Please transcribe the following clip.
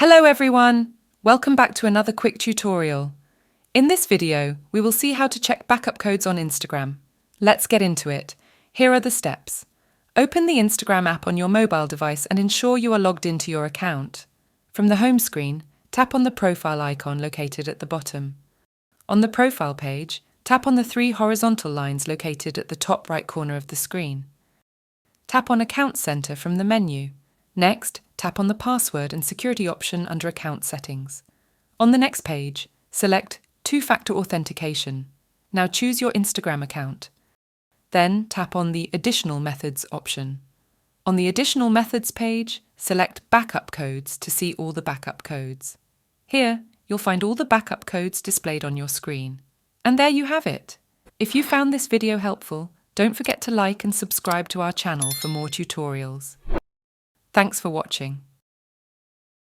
Hello everyone! Welcome back to another quick tutorial. In this video, we will see how to check backup codes on Instagram. Let's get into it. Here are the steps. Open the Instagram app on your mobile device and ensure you are logged into your account. From the home screen, tap on the profile icon located at the bottom. On the profile page, tap on the three horizontal lines located at the top right corner of the screen. Tap on Account Center from the menu. Next, tap on the password and security option under Account Settings. On the next page, select Two-Factor Authentication. Now choose your Instagram account. Then tap on the Additional Methods option. On the Additional Methods page, select Backup Codes to see all the backup codes. Here, you'll find all the backup codes displayed on your screen. And there you have it. If you found this video helpful, don't forget to like and subscribe to our channel for more tutorials. Thanks for watching.